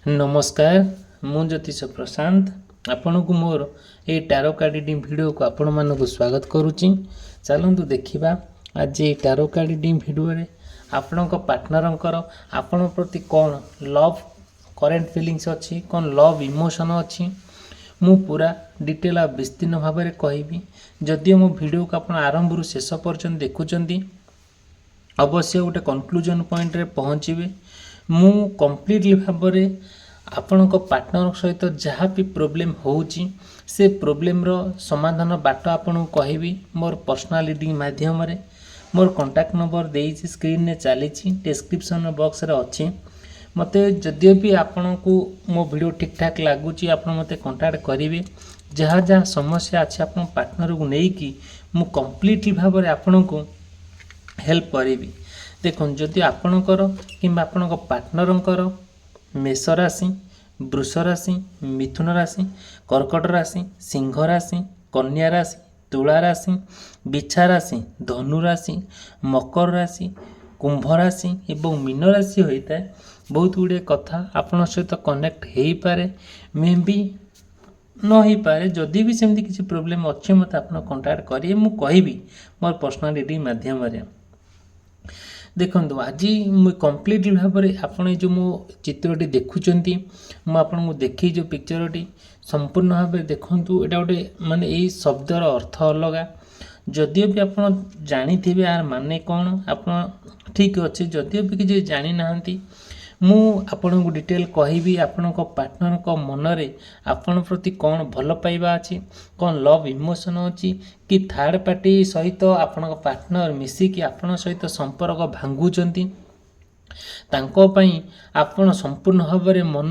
नमस्कार मु ज्योतिष प्रशांत आपण को मोर ये टारो कार्ड रीडिंग वीडियो को आपण मानक स्वागत करुच्ची। चलतु देखा आज ये टारो कार्ड रीडिंग वीडियो रे आपण पार्टनर आपण प्रति कौन लव करेन्ट फीलिंग्स अच्छी कौन लव इमोशन अच्छी मु पूरा डिटेल आ विस्तीर्ण भाव में कहबी। जदि मो वीडियो को आप आरंभ शेष पर्यंत देखुं अवश्य गोटे कन्क्लूजन पॉइंट रे पहुँचे। मु कंप्लीटली भाव में आपण पार्टनर सहित जहाँ भी प्रोब्लेम होउची से प्रोब्लेम रो समाधान बाट आपन कहबी मोर पर्सनल रीडिंग माध्यम रे। मोर कांटेक्ट नंबर देइछि स्क्रीन ने चली डिस्क्रिप्शन बॉक्स रे अच्छी। मते जदियो भी आपन को मो वीडियो ठीक ठाक लगुच आप मते कांटेक्ट करेंगे। जहाँ जहाँ समस्या अच्छे आप पार्टनर को लेकिन मु कंप्लीटली भाव में आपन को हेल्प करी। देखो जदि आपणकर कि आपण पार्टनर मेष राशि वृष राशि मिथुन राशि कर्कट राशि सिंह राशि कन्या राशि तुला राशि बिछा राशि धनु राशि मकर राशि कुंभ राशि एवं मीन राशि होता है बहुत गुड़े कथा आपण सहित कनेक्ट हो पारे मे भी न हो पारे। जदि भी सेमती किसी प्रोब्लेम अच्छे मत आप कांटेक्ट करेंगे मु कहबी मोर पर्सनल रीडिंग माध्यम देखो आज मुझे कंप्लीटली भाव में आपड़ जो मो चित्रटी देखुं मुझे देखी जो पिक्चरटी संपूर्ण भाव में देखूँ यहाँ गोटे माने यही शब्दर अर्थ अलग जदियो भी आप जानी थे यार माने कौन आप ठीक अच्छे जदियो भी किसी जानी ना मु आपण को डिटेल कहबी आपण पार्टनर को मन रे आपण प्रति कौन भल पाइबा अच्छी कौन लव इमोशन अच्छी कि थर्ड पार्टी सहित आपण पार्टनर मिसिकी आपण सहित संपर्क भांगुचंती तांको पई आपण संपूर्ण भाव में मन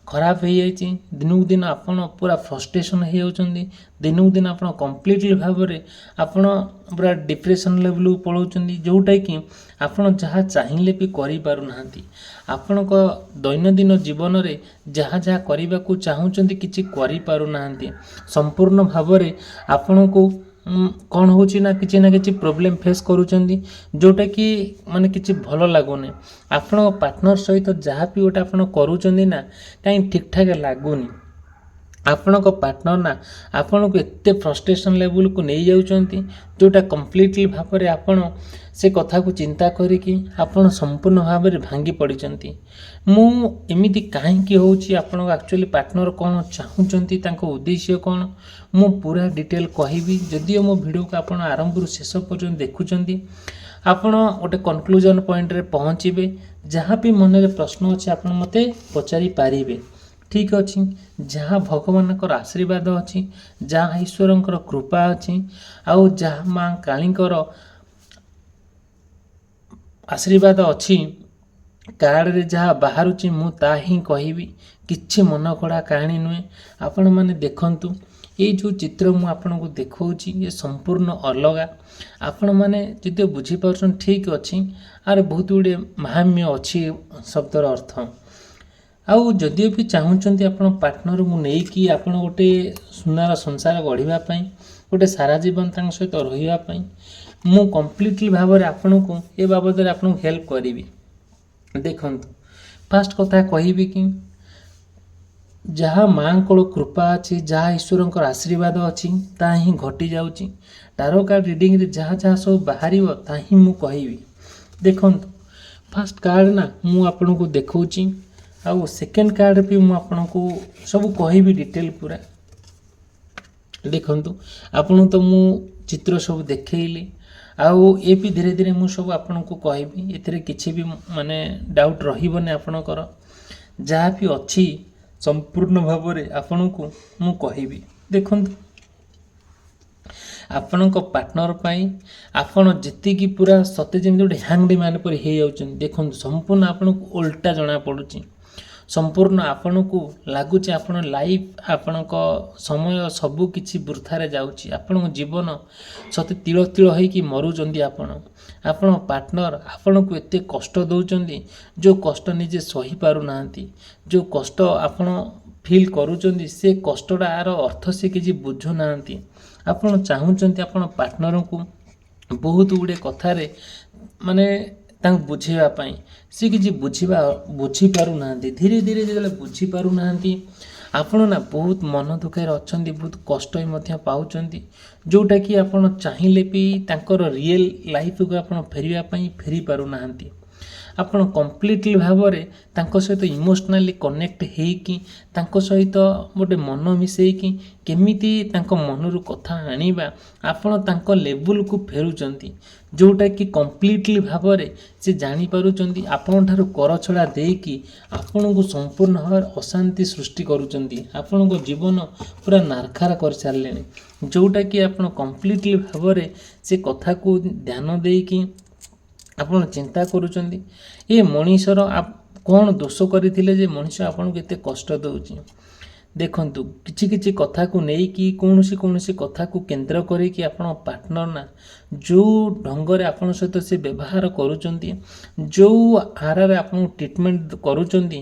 खराब हो जाइए। दिनक दिन आपण पूरा फ्रस्ट्रेशन हो जाउचंदी दिनक दिन आपण कंप्लीटली भाव में आपण पूरा डिप्रेशन लेवल पलाउचंदी जोटा कि आपण जहाँ चाहिए भी करि पारु नाहंती। आपण को दैनंदिन जीवन रे जहाँ जहाँ करने को चाहूँगी किसी करि संपूर्ण भाव में आपण को कौन होची ना किसी प्रोब्लेम फेस करुचंदी जोटा कि माने किसी भल लगुनि। आपण पार्टनर सहित जहाँ भी गोटे आपण करुचंदी ना कहीं ठीक ठाक लगुनि आपण पार्टनर ना आपण को एते फ्रस्ट्रेशन लेवल को नहीं जाउचंती जोटा कंप्लीटली भाव में आपण से कथा को चिंता करिकी आपण संपूर्ण भाव में भांगी पड़िचंती। मु एमिति काहेकि होउची आपण एक्चुअली पार्टनर कौन चाहूचंती तांको उद्देश्य कौन मु पूरा डिटेल कहबी। जदि मो वीडियो को आपण आरंभ शेष पर्यंत देखुचंती आपण गोटे कन्क्लूजन पॉइंट रे पहुँचे। जहाँ भी मन में प्रश्न अच्छे आप मते पचारि पारिबे ठीक अच्छी। जहाँ भगवान आशीर्वाद अच्छी जहाँ ईश्वर कृपा अच्छी आउ जहाँ माँ कालींकर आशीर्वाद अच्छी कार्ड रे जहाँ बाहरुची मु ता ही कहबी किछि मन गड़ा कहानी नुहे। आपण माने देखंतु ये जो चित्र मु आपन को देखौची ये संपूर्ण अलग आपण माने जदि बुझी पारछन ठीक अच्छी आर बहुत गुड़े महाम्य अच्छी शब्दर अर्थ आउ जदियो भी चाहूँगी आप पार्टनर को लेकिन आप गोटे सुनार संसार गढ़ापी गोटे सारा जीवन तक सहित रही मु कंप्लीटली भाव में आपण को ये बाबद आपको हेल्प करी। देखु फास्ट कथा कहबी कि जहाँ माँ को कृपा अच्छी जहाँ ईश्वर आशीर्वाद अच्छी ता ही घटी जाऊँगी। टारो कार्ड रीडिंग रे जहाँ जहाँ सब बाहर ता ही मु कहबी। देखु फास्ट कार्ड ना मु आपन को देखौची आउ सेकेंड कार्ड भी मु आपन को सब कहबी डिटेल पूरा। देखंतु आपन तो मु चित्र सब देखैली आउ ये भी धीरे धीरे मु सब आपन को कहबी एथिरे किछि भी माने डाउट रहिबने आपनकर जहाँ भी अच्छी संपूर्ण भाव में आपन को मु कहबी। देखंतु आपण पार्टनर पाई आपण जी पूरा सते जमी गोटे हैंगड मैन पर हो जाउछन। देखो संपूर्ण आपन को उल्टा जना पड़ुची संपूर्ण आपण को लगुच आपण लाइफ आपण समय सबू किछि वृथारे जाउची आपण जीवन सते तिल तिल होइकी मरुचंदी। आपण पार्टनर आपण को एते कष्ट दउचंदी जो कष्ट निजे सही पारु नांती जो कष्ट आपण फील करूचंदी से कष्टटा आर अर्थ से किछि बुझु नांती। आपण चाहूचंती आपण पार्टनर को बहुत गुड़े कथारे माने ତାଙ୍କୁ ବୁଝେଇବା ପାଇଁ ସେ କିଛି ବୁଝିପାରୁନାହାନ୍ତି। ଧୀରେ ଧୀରେ ଯେତେବେଳେ ବୁଝିପାରୁନାହାନ୍ତି ଆପଣ ନା ବହୁତ ମନ ଦୁଃଖରେ ଅଛନ୍ତି, ବହୁତ କଷ୍ଟ ମଧ୍ୟ ପାଉଛନ୍ତି, ଯେଉଁଟାକି ଆପଣ ଚାହିଁଲେ ବି ତାଙ୍କର ରିଏଲ୍ ଲାଇଫକୁ ଆପଣ ଫେରିବା ପାଇଁ ଫେରି ପାରୁନାହାନ୍ତି। ଆପଣ କମ୍ପ୍ଲିଟଲି ଭାବରେ ତାଙ୍କ ସହିତ ଇମୋସନାଲି କନେକ୍ଟ ହେଇକି ତାଙ୍କ ସହିତ ଗୋଟେ ମନ ମିଶାଇକି କେମିତି ତାଙ୍କ ମନରୁ କଥା ଆଣିବା ଆପଣ ତାଙ୍କ ଲେବୁଲକୁ ଫେରୁଛନ୍ତି, ଯେଉଁଟାକି କମ୍ପ୍ଲିଟଲି ଭାବରେ ସେ ଜାଣିପାରୁଛନ୍ତି ଆପଣଙ୍କଠାରୁ କରଛଡ଼ା ଦେଇକି ଆପଣଙ୍କୁ ସମ୍ପୂର୍ଣ୍ଣ ଭାବରେ ଅଶାନ୍ତି ସୃଷ୍ଟି କରୁଛନ୍ତି। ଆପଣଙ୍କ ଜୀବନ ପୁରା ନାରଖାର କରିସାରିଲେଣି, ଯେଉଁଟାକି ଆପଣ କମ୍ପ୍ଲିଟଲି ଭାବରେ ସେ କଥାକୁ ଧ୍ୟାନ ଦେଇକି ଆପଣ ଚିନ୍ତା କରୁଛନ୍ତି ଏ ମଣିଷର କ'ଣ ଦୋଷ କରିଥିଲେ ଯେ ମଣିଷ ଆପଣଙ୍କୁ ଏତେ କଷ୍ଟ ଦେଉଛି। ଦେଖନ୍ତୁ କିଛି କିଛି କଥାକୁ ନେଇକି କୌଣସି କଥାକୁ କେନ୍ଦ୍ର କରିକି ଆପଣ ପାର୍ଟନର ନା ଯେଉଁ ଢଙ୍ଗରେ ଆପଣଙ୍କ ସହିତ ସେ ବ୍ୟବହାର କରୁଛନ୍ତି, ଯେଉଁ ହାରରେ ଆପଣଙ୍କୁ ଟ୍ରିଟମେଣ୍ଟ କରୁଛନ୍ତି,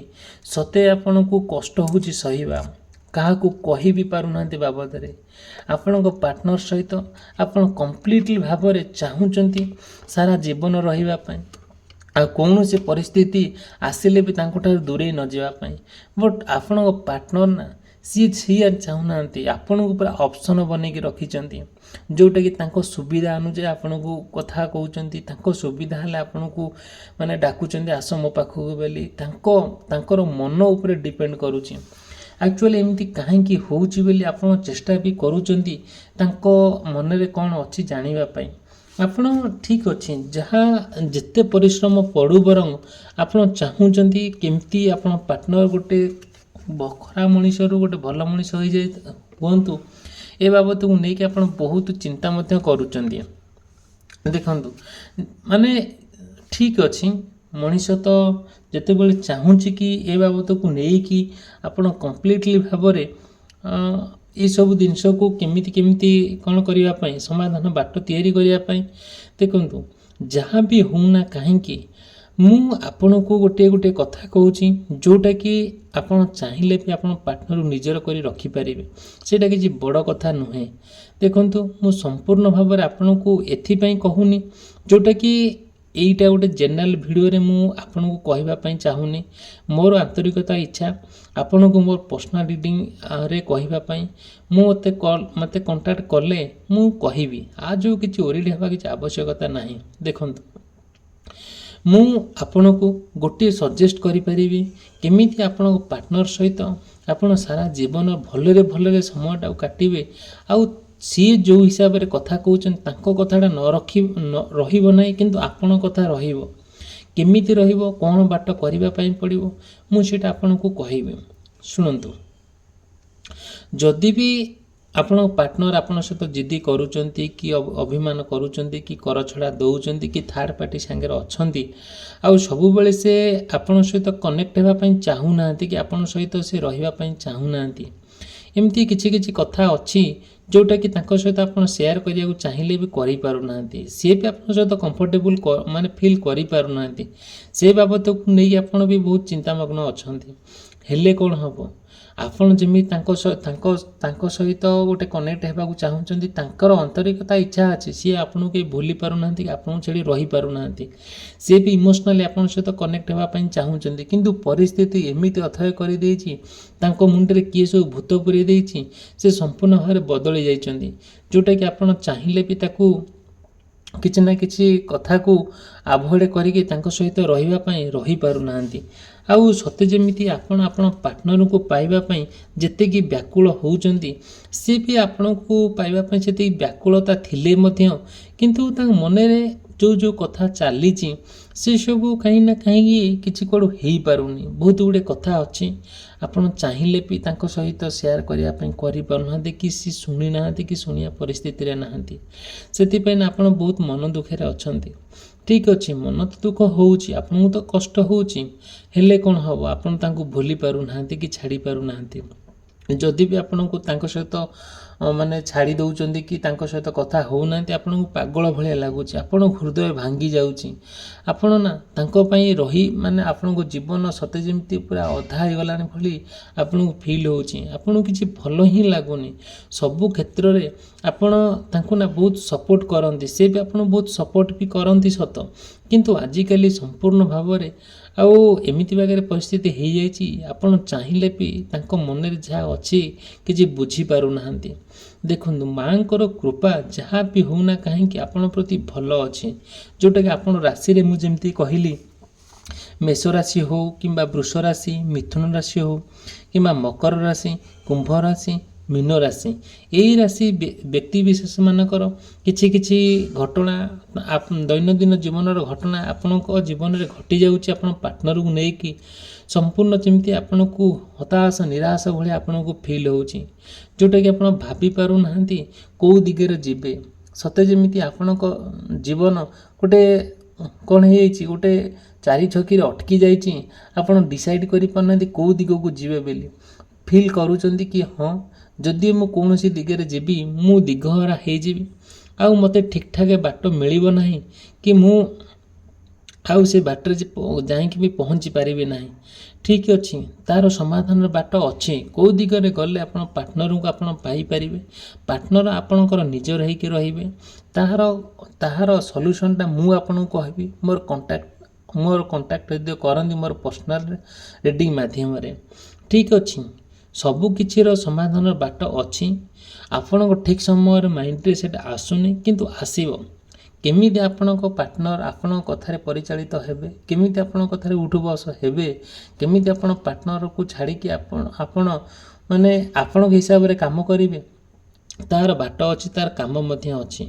ସତେ ଆପଣଙ୍କୁ କଷ୍ଟ ହେଉଛି ସହିବା, କାହାକୁ କହି ବି ପାରୁନାହାନ୍ତି ବାବଦରେ। ଆପଣଙ୍କ ପାର୍ଟନର ସହିତ ଆପଣ କମ୍ପ୍ଲିଟଲି ଭାବରେ ଚାହୁଁଛନ୍ତି ସାରା ଜୀବନ ରହିବା ପାଇଁ, ଆଉ କୌଣସି ପରିସ୍ଥିତି ଆସିଲେ ବି ତାଙ୍କଠାରୁ ଦୂରେଇ ନ ଯିବା ପାଇଁ। ବଟ୍ ଆପଣଙ୍କ ପାର୍ଟନର ନା ସିଏ ଚାହୁଁନାହାନ୍ତି, ଆପଣଙ୍କୁ ପୁରା ଅପସନ୍ ବନେଇକି ରଖିଛନ୍ତି, ଯେଉଁଟାକି ତାଙ୍କ ସୁବିଧା ଅନୁଯାୟୀ ଆପଣଙ୍କୁ କଥା କହୁଛନ୍ତି, ତାଙ୍କ ସୁବିଧା ହେଲେ ଆପଣଙ୍କୁ ମାନେ ଡାକୁଛନ୍ତି ଆସ ମୋ ପାଖକୁ ବୋଲି। ତାଙ୍କର ମନ ଉପରେ ଡିପେଣ୍ଡ କରୁଛି। ଆକ୍ଚୁଆଲି ଏମିତି କାହିଁକି ହେଉଛି ବୋଲି ଆପଣ ଚେଷ୍ଟା ବି କରୁଛନ୍ତି ତାଙ୍କ ମନରେ କ'ଣ ଅଛି ଜାଣିବା ପାଇଁ। ଆପଣ ଠିକ୍ ଅଛି, ଯାହା ଯେତେ ପରିଶ୍ରମ ପଡ଼ୁ ବରଂ ଆପଣ ଚାହୁଁଛନ୍ତି କେମିତି ଆପଣ ପାର୍ଟନର ଗୋଟେ ଖରାପ ମଣିଷରୁ ଗୋଟେ ଭଲ ମଣିଷ ହୋଇଯାଇ ହୁଅନ୍ତୁ, ଏ ବାବଦକୁ ନେଇକି ଆପଣ ବହୁତ ଚିନ୍ତା ମଧ୍ୟ କରୁଛନ୍ତି। ଦେଖନ୍ତୁ ମାନେ ଠିକ୍ ଅଛି, ମଣିଷ ତ ଯେତେବେଳେ ଚାହୁଁଛି କି ଏ ବାବଦକୁ ନେଇକି ଆପଣ କମ୍ପ୍ଲିଟଲି ଭାବରେ ଏସବୁ ଜିନିଷକୁ କେମିତି କ'ଣ କରିବା ପାଇଁ ସମାଧାନ ବାଟ ତିଆରି କରିବା ପାଇଁ। ଦେଖନ୍ତୁ ଯାହା ବି ହେଉନା କାହିଁକି ମୁଁ ଆପଣଙ୍କୁ ଗୋଟିଏ କଥା କହୁଛି, ଯେଉଁଟାକି ଆପଣ ଚାହିଁଲେ ବି ଆପଣ ପାର୍ଟନରକୁ ନିଜର କରି ରଖିପାରିବେ, ସେଇଟା କିଛି ବଡ଼ କଥା ନୁହେଁ। ଦେଖନ୍ତୁ ମୁଁ ସମ୍ପୂର୍ଣ୍ଣ ଭାବରେ ଆପଣଙ୍କୁ ଏଥିପାଇଁ କହୁନି, ଯେଉଁଟାକି ଏଇଟା ଗୋଟେ ଜେନେରାଲ ଭିଡ଼ିଓରେ ମୁଁ ଆପଣଙ୍କୁ କହିବା ପାଇଁ ଚାହୁଁନି। ମୋର ଆନ୍ତରିକତା ଇଚ୍ଛା ଆପଣଙ୍କୁ ମୋର ପର୍ସନାଲ ରିଡ଼ିଂରେ କହିବା ପାଇଁ। ମୋତେ କଣ୍ଟାକ୍ଟ କଲେ ମୁଁ କହିବି, ଯେଉଁ କିଛି ଓରିଡ଼ି ହେବା କିଛି ଆବଶ୍ୟକତା ନାହିଁ। ଦେଖନ୍ତୁ ମୁଁ ଆପଣଙ୍କୁ ଗୋଟିଏ ସଜେଷ୍ଟ କରିପାରିବି କେମିତି ଆପଣଙ୍କ ପାର୍ଟନର ସହିତ ଆପଣ ସାରା ଜୀବନ ଭଲରେ ସମୟଟାକୁ କାଟିବେ, ଆଉ ସିଏ ଯେଉଁ ହିସାବରେ କଥା କହୁଛନ୍ତି ତାଙ୍କ କଥାଟା ରହିବ ନାହିଁ, କିନ୍ତୁ ଆପଣଙ୍କ କଥା ରହିବ। କେମିତି ରହିବ, କ'ଣ ବାଟ କରିବା ପାଇଁ ପଡ଼ିବ, ମୁଁ ସେଇଟା ଆପଣଙ୍କୁ କହିବି। ଶୁଣନ୍ତୁ, ଯଦି ବି ଆପଣଙ୍କ ପାର୍ଟନର ଆପଣଙ୍କ ସହିତ ଜିଦି କରୁଛନ୍ତି କି ଅଭିମାନ କରୁଛନ୍ତି କି କରଛଡ଼ା ଦେଉଛନ୍ତି କି ଥାର୍ଡ଼ ପାର୍ଟି ସାଙ୍ଗରେ ଅଛନ୍ତି, ଆଉ ସବୁବେଳେ ସେ ଆପଣଙ୍କ ସହିତ କନେକ୍ଟ ହେବା ପାଇଁ ଚାହୁଁନାହାନ୍ତି କି ଆପଣଙ୍କ ସହିତ ସେ ରହିବା ପାଇଁ ଚାହୁଁନାହାନ୍ତି, ଏମିତି କିଛି କଥା ଅଛି ଯେଉଁଟାକି ତାଙ୍କ ସହିତ ଆପଣ ସେୟାର କରିବାକୁ ଚାହିଁଲେ ବି କରିପାରୁନାହାନ୍ତି, ସିଏ ବି ଆପଣଙ୍କ ସହିତ କମ୍ଫର୍ଟେବୁଲ୍ ଫିଲ୍ କରିପାରୁନାହାନ୍ତି, ସେ ବାବଦକୁ ନେଇକି ଆପଣ ବି ବହୁତ ଚିନ୍ତାମଗ୍ନ ଅଛନ୍ତି। ହେଲେ କ'ଣ ହେବ, ଆପଣ ଯେମିତି ତାଙ୍କ ସହିତ ଗୋଟେ କନେକ୍ଟ ହେବାକୁ ଚାହୁଁଛନ୍ତି, ତାଙ୍କର ଆନ୍ତରିକତା ଇଚ୍ଛା ଅଛି, ସିଏ ଆପଣଙ୍କୁ କେହି ଭୁଲି ପାରୁନାହାନ୍ତି, ଆପଣଙ୍କୁ ଛାଡ଼ି ରହିପାରୁନାହାନ୍ତି, ସିଏ ବି ଇମୋସନାଲି ଆପଣଙ୍କ ସହିତ କନେକ୍ଟ ହେବା ପାଇଁ ଚାହୁଁଛନ୍ତି, କିନ୍ତୁ ପରିସ୍ଥିତି ଏମିତି ଅଥୟ କରିଦେଇଛି, ତାଙ୍କ ମୁଣ୍ଡରେ କିଏ ସବୁ ଭୂତ ପୁରେଇ ଦେଇଛି, ସେ ସମ୍ପୂର୍ଣ୍ଣ ଭାବରେ ବଦଳି ଯାଇଛନ୍ତି, ଯେଉଁଟାକି ଆପଣ ଚାହିଁଲେ ବି ତାକୁ କିଛି ନା କିଛି କଥାକୁ ଆଭଏଡ଼ କରିକି ତାଙ୍କ ସହିତ ରହିବା ପାଇଁ ରହିପାରୁନାହାନ୍ତି। ଆଉ ସତେ ଯେମିତି ଆପଣ ପାର୍ଟନରଙ୍କୁ ପାଇବା ପାଇଁ ଯେତିକି ବ୍ୟାକୁଳ ହେଉଛନ୍ତି, ସେ ବି ଆପଣଙ୍କୁ ପାଇବା ପାଇଁ ସେତିକି ବ୍ୟାକୁଳତା ଥିଲେ ମଧ୍ୟ କିନ୍ତୁ ତାଙ୍କ ମନରେ ଯେଉଁ କଥା ଚାଲିଛି ସେସବୁ କାହିଁକି ନା କାହିଁକି କିଛି କୁଆଡ଼ୁ ହେଇପାରୁନି। ବହୁତ ଗୁଡ଼ିଏ କଥା ଅଛି ଆପଣ ଚାହିଁଲେ ବି ତାଙ୍କ ସହିତ ସେୟାର କରିବା ପାଇଁ କରିପାରୁନାହାନ୍ତି, କି ସେ ଶୁଣିନାହାନ୍ତି କି ଶୁଣିବା ପରିସ୍ଥିତିରେ ନାହାନ୍ତି। ସେଥିପାଇଁ ନା ଆପଣ ବହୁତ ମନ ଦୁଃଖରେ ଅଛନ୍ତି। ଠିକ୍ ଅଛି, ମନ ତ ଦୁଃଖ ହେଉଛି, ଆପଣଙ୍କୁ ତ କଷ୍ଟ ହେଉଛି, ହେଲେ କ'ଣ ହେବ, ଆପଣ ତାଙ୍କୁ ଭୁଲି ପାରୁନାହାନ୍ତି କି ଛାଡ଼ି ପାରୁନାହାନ୍ତି। ଯଦି ବି ଆପଣଙ୍କୁ ତାଙ୍କ ସହିତ ମାନେ ଛାଡ଼ି ଦେଉଛନ୍ତି କି ତାଙ୍କ ସହିତ କଥା ହେଉନାହାନ୍ତି, ଆପଣଙ୍କୁ ପାଗଳ ଭଳିଆ ଲାଗୁଛି, ଆପଣଙ୍କ ହୃଦୟ ଭାଙ୍ଗି ଯାଉଛି। ଆପଣ ନା ତାଙ୍କ ପାଇଁ ମାନେ ଆପଣଙ୍କ ଜୀବନ ସତେ ଯେମିତି ପୁରା ଅଧା ହେଇଗଲାଣି ଭଳି ଆପଣଙ୍କୁ ଫିଲ୍ ହେଉଛି। ଆପଣଙ୍କୁ କିଛି ଭଲ ହିଁ ଲାଗୁନି। ସବୁ କ୍ଷେତ୍ରରେ ଆପଣ ତାଙ୍କୁ ନା ବହୁତ ସପୋର୍ଟ କରନ୍ତି, ସେ ବି ଆପଣଙ୍କୁ ବହୁତ ସପୋର୍ଟ ବି କରନ୍ତି ସତ, କିନ୍ତୁ ଆଜିକାଲି ସମ୍ପୂର୍ଣ୍ଣ ଭାବରେ ଆଉ ଏମିତି ବାଗରେ ପରିସ୍ଥିତି ହେଇଯାଇଛି, ଆପଣ ଚାହିଁଲେ ବି ତାଙ୍କ ମନରେ ଯାହା ଅଛି କିଛି ବୁଝିପାରୁନାହାନ୍ତି। ଦେଖନ୍ତୁ, ମାଆଙ୍କର କୃପା ଯାହା ବି ହେଉନା କାହିଁକି ଆପଣଙ୍କ ପ୍ରତି ଭଲ ଅଛି, ଯେଉଁଟାକି ଆପଣ ରାଶିରେ ମୁଁ ଯେମିତି କହିଲି ମେଷ ରାଶି ହେଉ କିମ୍ବା ବୃଷ ରାଶି, ମିଥୁନ ରାଶି ହେଉ କିମ୍ବା ମକର ରାଶି, କୁମ୍ଭ ରାଶି, ମୀନ ରାଶି, ଏହି ରାଶି ବ୍ୟକ୍ତିବିଶେଷମାନଙ୍କର କିଛି କିଛି ଘଟଣା ଦୈନନ୍ଦିନ ଜୀବନର ଘଟଣା ଆପଣଙ୍କ ଜୀବନରେ ଘଟିଯାଉଛି ଆପଣ ପାର୍ଟନରକୁ ନେଇକି, ସମ୍ପୂର୍ଣ୍ଣ ଯେମିତି ଆପଣଙ୍କୁ ହତାଶ ନିରାଶ ଭଳିଆ ଆପଣଙ୍କୁ ଫିଲ୍ ହେଉଛି, ଯେଉଁଟାକି ଆପଣ ଭାବି ପାରୁନାହାନ୍ତି କେଉଁ ଦିଗରେ ଯିବେ। ସତେ ଯେମିତି ଆପଣଙ୍କ ଜୀବନ ଗୋଟେ କ'ଣ ହେଇଯାଇଛି, ଗୋଟେ ଚାରି ଛକିରେ ଅଟକି ଯାଇଛି, ଆପଣ ଡିସାଇଡ଼୍ କରିପାରୁନାହାନ୍ତି କେଉଁ ଦିଗକୁ ଯିବେ ବୋଲି। ଫିଲ୍ କରୁଛନ୍ତି କି ହଁ, ଯଦି ମୁଁ କୌଣସି ଦିଗରେ ଯିବି ମୁଁ ଦିଗହରା ହେଇଯିବି, ଆଉ ମୋତେ ଠିକ୍ଠାକ୍ ବାଟ ମିଳିବ ନାହିଁ, କି ମୁଁ ଆଉ ସେ ବାଟରେ ଯାଇକି ବି ପହଞ୍ଚି ପାରିବି ନାହିଁ। ଠିକ୍ ଅଛି, ତା'ର ସମାଧାନର ବାଟ ଅଛି। କେଉଁ ଦିଗରେ ଗଲେ ଆପଣ ପାର୍ଟନରଙ୍କୁ ଆପଣ ପାଇପାରିବେ, ପାର୍ଟନର ଆପଣଙ୍କର ନିଜର ହେଇକି ରହିବେ, ତାହାର ସଲ୍ୟୁସନ୍ଟା ମୁଁ ଆପଣଙ୍କୁ କହିବି। ମୋର କଣ୍ଟାକ୍ଟ ଯଦି କରନ୍ତି ମୋର ପର୍ସନାଲ୍ ରିଡ଼ିଂ ମାଧ୍ୟମରେ। ଠିକ୍ ଅଛି, ସବୁ କିଛିର ସମାଧାନର ବାଟ ଅଛି। ଆପଣଙ୍କ ଠିକ୍ ସମୟରେ ମାଇଣ୍ଡରେ ସେଇଟା ଆସୁନି, କିନ୍ତୁ ଆସିବ। କେମିତି ଆପଣଙ୍କ ପାର୍ଟନର ଆପଣଙ୍କ କଥାରେ ପରିଚାଳିତ ହେବେ, କେମିତି ଆପଣଙ୍କ କଥାରେ ଉଠୁ ବସ ହେବେ, କେମିତି ଆପଣ ପାର୍ଟନରକୁ ଛାଡ଼ିକି ଆପଣ ମାନେ ଆପଣଙ୍କ ହିସାବରେ କାମ କରିବେ, ତା'ର ବାଟ ଅଛି, ତା'ର କାମ ମଧ୍ୟ ଅଛି।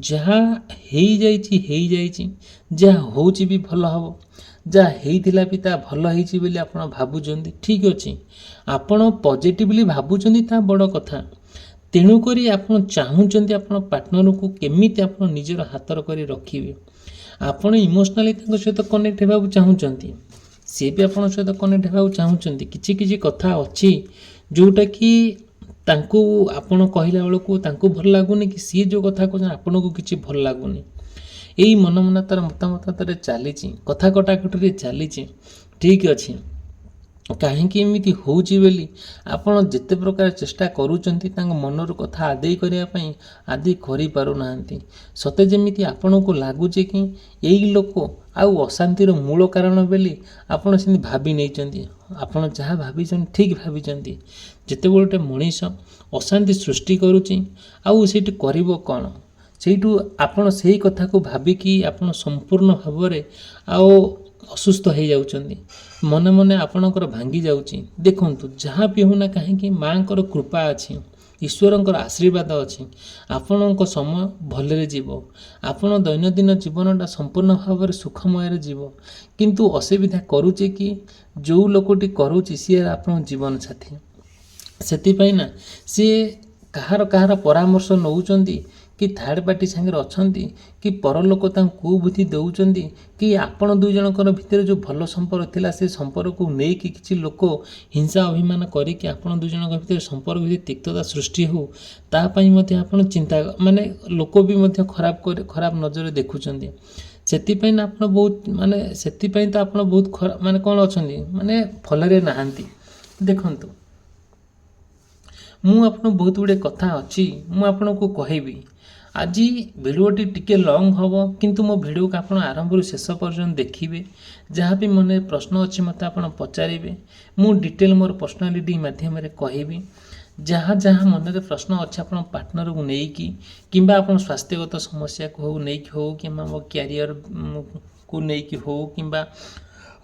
ଯାହା ହେଇଯାଇଛି, ଯାହା ହେଉଛି ବି ଭଲ ହେବ, ଯାହା ହେଇଥିଲା ବି ତା ଭଲ ହେଇଛି ବୋଲି ଆପଣ ଭାବୁଛନ୍ତି। ଠିକ୍ ଅଛି, ଆପଣ ପଜିଟିଭଲି ଭାବୁଛନ୍ତି, ତା ବଡ଼ କଥା। ତେଣୁକରି ଆପଣ ଚାହୁଁଛନ୍ତି ଆପଣ ପାର୍ଟନରକୁ କେମିତି ଆପଣ ନିଜର ହାତର କରି ରଖିବେ। ଆପଣ ଇମୋସନାଲି ତାଙ୍କ ସହିତ କନେକ୍ଟ ହେବାକୁ ଚାହୁଁଛନ୍ତି, ସିଏ ବି ଆପଣଙ୍କ ସହିତ କନେକ୍ଟ ହେବାକୁ ଚାହୁଁଛନ୍ତି। କିଛି କିଛି କଥା ଅଛି ଯେଉଁଟାକି ତାଙ୍କୁ ଆପଣ କହିଲା ବେଳକୁ ତାଙ୍କୁ ଭଲ ଲାଗୁନି, କି ସିଏ ଯେଉଁ କଥା କହୁଛନ୍ତି ଆପଣଙ୍କୁ କିଛି ଭଲ ଲାଗୁନି। ଏଇ ମତାନ୍ତର ମତାମତରେ ଚାଲିଛି, କଥା କଟାକଟିରେ ଚାଲିଛି। ଠିକ୍ ଅଛି, କାହିଁକି ଏମିତି ହେଉଛି ବୋଲି ଆପଣ ଯେତେ ପ୍ରକାର ଚେଷ୍ଟା କରୁଛନ୍ତି ତାଙ୍କ ମନର କଥା ଆଦେଇ କରିବା ପାଇଁ, ଆଦେଇ କରିପାରୁନାହାନ୍ତି। ସତେ ଯେମିତି ଆପଣଙ୍କୁ ଲାଗୁଛି କି ଏଇ ଲୋକ ଆଉ ଅଶାନ୍ତିର ମୂଳ କାରଣ ବୋଲି ଆପଣ ସେମିତି ଭାବି ନେଇଛନ୍ତି। ଆପଣ ଯାହା ଭାବିଛନ୍ତି ଠିକ୍ ଭାବିଛନ୍ତି। ଯେତେବେଳେ ଗୋଟେ ମଣିଷ ଅଶାନ୍ତି ସୃଷ୍ଟି କରୁଛି, ଆଉ ସେଇଠି କରିବ କ'ଣ, ସେଇଠୁ ଆପଣ ସେଇ କଥାକୁ ଭାବିକି ଆପଣ ସମ୍ପୂର୍ଣ୍ଣ ଭାବରେ ଆଉ ଅସୁସ୍ଥ ହେଇଯାଉଛନ୍ତି, ମନେ ମନେ ଆପଣଙ୍କର ଭାଙ୍ଗି ଯାଉଛି। ଦେଖନ୍ତୁ, ଯାହା ବି ହେଉନା କାହିଁକି ମାଆଙ୍କର କୃପା ଅଛି, ଈଶ୍ୱରଙ୍କର ଆଶୀର୍ବାଦ ଅଛି, ଆପଣଙ୍କ ସମୟ ଭଲରେ ଯିବ, ଆପଣ ଦୈନନ୍ଦିନ ଜୀବନଟା ସମ୍ପୂର୍ଣ୍ଣ ଭାବରେ ସୁଖମୟରେ ଯିବ। କିନ୍ତୁ ଅସୁବିଧା କରୁଛି କି ଯେଉଁ ଲୋକଟି କରୁଛି ସିଏ ଆପଣଙ୍କ ଜୀବନ ସାଥୀ। ସେଥିପାଇଁ ନା ସିଏ କାହାର ପରାମର୍ଶ ନେଉଛନ୍ତି, କି ଥାର୍ଡ଼ ପାର୍ଟି ସାଙ୍ଗରେ ଅଛନ୍ତି, କି ପରଲୋକ ତାଙ୍କୁ କୁବୁଦ୍ଧି ଦେଉଛନ୍ତି, କି ଆପଣ ଦୁଇ ଜଣଙ୍କର ଭିତରେ ଯେଉଁ ଭଲ ସମ୍ପର୍କ ଥିଲା ସେ ସମ୍ପର୍କକୁ ନେଇକି କିଛି ଲୋକ ହିଂସା ଅଭିମାନ କରିକି ଆପଣ ଦୁଇ ଜଣଙ୍କ ଭିତରେ ସମ୍ପର୍କ ଭିତରେ ତିକ୍ତତା ସୃଷ୍ଟି ହେଉ, ତା ପାଇଁ ମଧ୍ୟ ଆପଣ ଚିନ୍ତା ଲୋକ ବି ମଧ୍ୟ ଖରାପ ନଜରରେ ଦେଖୁଛନ୍ତି। ସେଥିପାଇଁ ନା ଆପଣ ସେଥିପାଇଁ ତ ଆପଣ ବହୁତ କ'ଣ ଅଛନ୍ତି, ଭଲରେ ନାହାନ୍ତି। ଦେଖନ୍ତୁ, ମୁଁ ଆପଣଙ୍କୁ ବହୁତ ଗୁଡ଼ିଏ କଥା ଅଛି, ମୁଁ ଆପଣଙ୍କୁ କହିବି। ଆଜି ଭିଡ଼ିଓଟି ଟିକେ ଲଙ୍ଗ୍ ହେବ, କିନ୍ତୁ ମୋ ଭିଡ଼ିଓକୁ ଆପଣ ଆରମ୍ଭରୁ ଶେଷ ପର୍ଯ୍ୟନ୍ତ ଦେଖିବେ। ଯାହା ବି ମନରେ ପ୍ରଶ୍ନ ଅଛି ମୋତେ ଆପଣ ପଚାରିବେ, ମୁଁ ଡିଟେଲ୍ ମୋର ପର୍ସନାଲିଟି ମାଧ୍ୟମରେ କହିବି। ଯାହା ମନରେ ପ୍ରଶ୍ନ ଅଛି ଆପଣ ପାର୍ଟନରକୁ ନେଇକି, କିମ୍ବା ଆପଣ ସ୍ୱାସ୍ଥ୍ୟଗତ ସମସ୍ୟାକୁ ନେଇକି ହେଉ, କିମ୍ବା ମୋ କ୍ୟାରିୟରକୁ ନେଇକି ହେଉ, କିମ୍ବା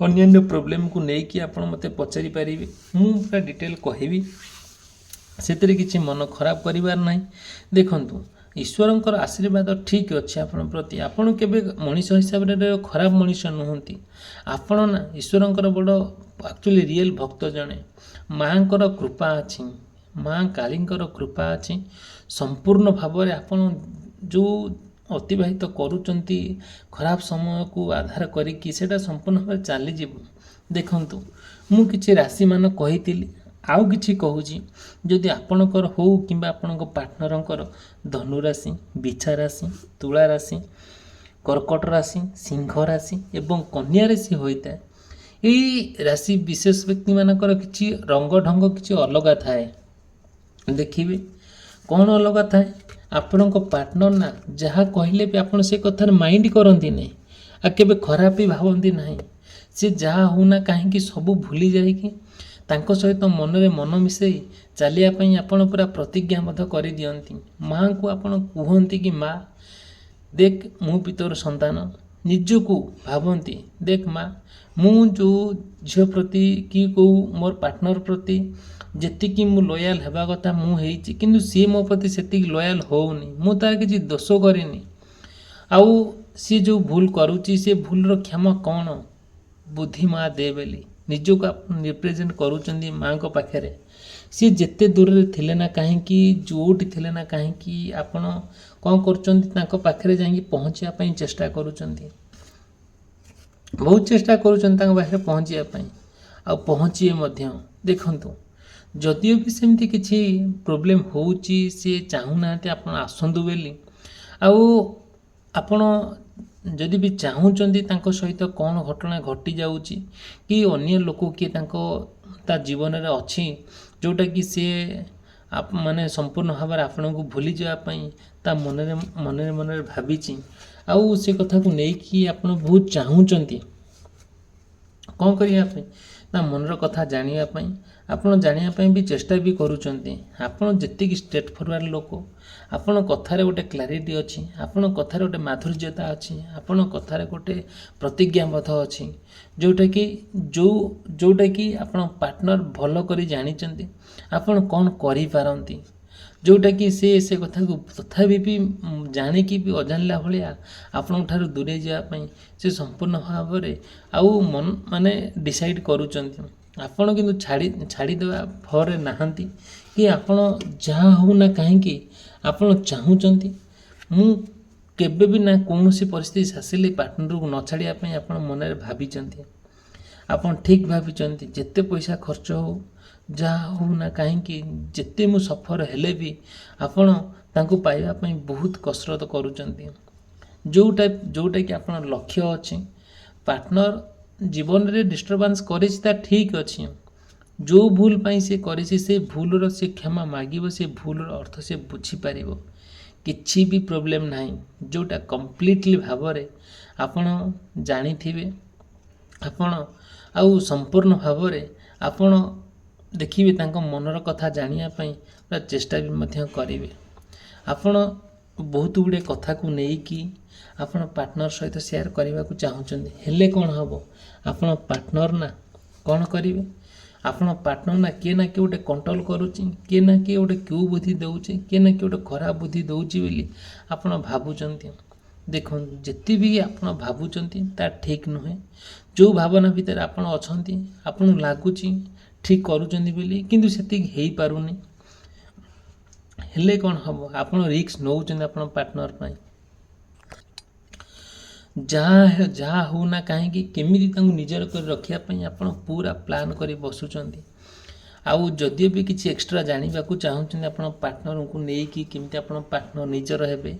ଅନ୍ୟାନ୍ୟ ପ୍ରୋବ୍ଲେମକୁ ନେଇକି ଆପଣ ମୋତେ ପଚାରି ପାରିବେ। ମୁଁ ପୁରା ଡିଟେଲ୍ କହିବି, ସେଥିରେ କିଛି ମନ ଖରାପ କରିବାର ନାହିଁ। ଦେଖନ୍ତୁ, ଈଶ୍ୱରଙ୍କର ଆଶୀର୍ବାଦ ଠିକ୍ ଅଛି ଆପଣଙ୍କ ପ୍ରତି। ଆପଣ କେବେ ମଣିଷ ହିସାବରେ ଖରାପ ମଣିଷ ନୁହନ୍ତି। ଆପଣ ନା ଈଶ୍ୱରଙ୍କର ବଡ଼ ଆକ୍ଚୁଆଲି ରିଏଲ୍ ଭକ୍ତ ଜଣେ। ମାଆଙ୍କର କୃପା ଅଛି, ମା କାଳୀଙ୍କର କୃପା ଅଛି। ସମ୍ପୂର୍ଣ୍ଣ ଭାବରେ ଆପଣ ଯେଉଁ ଅତିବାହିତ କରୁଛନ୍ତି ଖରାପ ସମୟକୁ ଆଧାର କରିକି, ସେଇଟା ସମ୍ପୂର୍ଣ୍ଣ ଭାବରେ ଚାଲିଯିବ। ଦେଖନ୍ତୁ, ମୁଁ କିଛି ରାଶିମାନ କହିଥିଲି, आउ किछि कहूची जदि आपणकर हो किंबा आपणक पार्टनरंकर धनु राशि, बिछा राशि, तुला राशि, कर्कट राशि, सिंह राशि एवं कन्या राशि होता है। यही राशि विशेष व्यक्ति मानकर किछि रंग ढंग किछि अलग थाए। देखिए कौन अलग थाए आपणक पार्टनर ना जहाँ कहले भी आपन से कथार माइंड करती नहीं आ केबे खराब भी भावती नहीं। से जहाँ होना कहीं सबू भूली जाइकी तांको सहित मनरे मन मिसई चलिया पई आपन पूरा प्रतिज्ञा मध्य कर दियंती। माँ को आपन कहती कि माँ देख मु भी तोर संतान निजको भावती देख माँ मु जो झील प्रति कि कौ मोर पार्टनर प्रति जेतिकी मु लयाल हेबा कथा मु हेइची किंतु सी मो प्रति सेतिकी लयाल होउनी मु तार किछि दोष करिनी आउ सी जो भूल करूची से भूलर क्षमा कौन बुद्धि माँ दे बेली निजको आप रिप्रेजेंट करूचंदी माँ को पाखरे सी जेते दूर रे थिले ना कहीं जोटी थिले ना कहीं आपण कौन करुचंदी तांको पाखरे जाई पहुँचा पई चेष्टा करूचंदी बहुत चेष्टा करूचंदी तांको पाखरे पहुँचा पई आ पहुँचिए मध्य देखंतु जदिओ भी सेमती किछि प्रोब्लेम होउची से चाहूना आपण आसंतु बेली आउ आपण जदि भी चाहूचंदी तांको सहित कौन घटना घटी जाउची कि अन्य लोक किए तांको ता जीवन रे अछि जोटा कि से आप माने संपूर्ण भाव आपन को भूली जावा पई ता मनरे भाबीची आउ से कथा को नै कि आपण बहुत चाहूचंती कौन करिया पई ना मनर कथा जानिया पई आपण जानिया पई भी चेष्टा भी करूचंती। आपण जेतिकी स्ट्रेट फॉरवर्ड लोक आपण कथारे गोटे क्लारिटी अछि आपण कथारे गोटे माधुर्यता अछि आपण कथारे गोटे प्रतिज्ञाबद्ध अछि जोटा कि आपण पार्टनर भल करी जानिचंती आपण कौन करि पारंती जोटा कि से कथा को तथापि भी जानिकी भी अजानिला भलिया आपण ठारू दूरे जावा पई से संपूर्ण भाव रे आउ मन माने डिसाइड करूचंती आपण किंतु छाड़ी देवा फरे नाहंती कि आपण जहाँ हो ना कहीं आपण चाहूचंती मु केबे भी ना कौनसी परिस्थिति आसिले पार्टनर को न छाड़िया पई आपण मनरे भाबीचंती आपण ठीक भाबीचंती जेते पैसा खर्च हो जहाँ हो ना कहीं जेते मु सफर हेले भी आपण तांको पाइबा पई बहुत कसरत करूचंती जोटा कि आपण लक्ष्य अछि पार्टनर जीवन रे डिस्टर्बेंस करिछि ता ठीक अछि जो भूल पाई से करिछि से भूलर से क्षमा मागिबो से भूलर अर्थ से बुझी पारिबो किछि भी प्रॉब्लम नाही जोटा कंप्लीटली भावरे आपण जानिथिबे आपण आउ संपूर्ण भावरे आपण देखिबे तांको मनर कथा जानिया पई पूरा चेष्टा भी मध्य करिवे आपण बहुत गुडे कथा को नै कि आपण पार्टनर सहित शेयर करबा को चाहउचंदी हेले कोन हबो आपण पार्टनर ना कोन करिवे आपण पार्टनर ना के गोटे कंट्रोल करूची के गोटे क्यों बुद्धि दउची के गोटे खराब बुद्धि दउची बोली आपण भाबुचंती देखो जेति भी आपण भाबुचंती ता ठीक नुहे जो भावना भीतर आपण अछंती आपण लागुची ठीक करूचंदी बोली किंतु सेति हेई पारुनी हेले कोन हबो आपण रिस्क नउचंदी आपण पार्टनर पई जहाँ हो ना कहीं केमिति तांको निजर कर रखिया पई आपण पूरा प्लान करी बसुचंती आउ जदियो भी किछि एक्स्ट्रा जानिबा को चाहउचंदी आपण पार्टनर को नै कि केमिति आपण पार्टनर निजर हेबे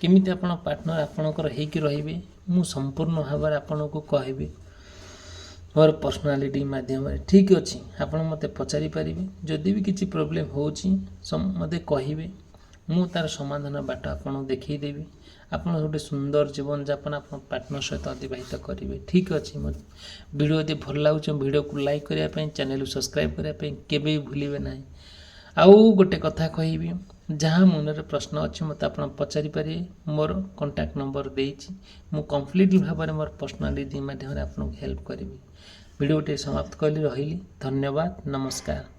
केमिति आपण पार्टनर आपणकर हेकि रहिबे मु संपूर्ण भाव आपण को कहबी मोर पर्सनालिटी माध्यम ठीक अच्छी आपण मते पचारि पारिबे जदि भी किछि प्रॉब्लम होउची मते कहिबे मु तार समाधान बाट आपण देखै देबी आपण गोटे सुंदर जीवन यापन आप पार्टनर सहित अतिबाहित करेंगे ठीक अच्छे मत वीडियो यदि भल लगे वीडियो को लाइक करने चैनल को सब्सक्राइब करने केबे भूलिबे ना आउ गोटे कथा कहबी जहाँ मनरे प्रश्न अच्छे मत आप पचारि पारे मोर कांटेक्ट नंबर देइछि मु कंप्लीटली भाव में मोर पर्सनालिटी माध्यम आपको हेल्प करी वीडियो समाप्त कली रही धन्यवाद नमस्कार।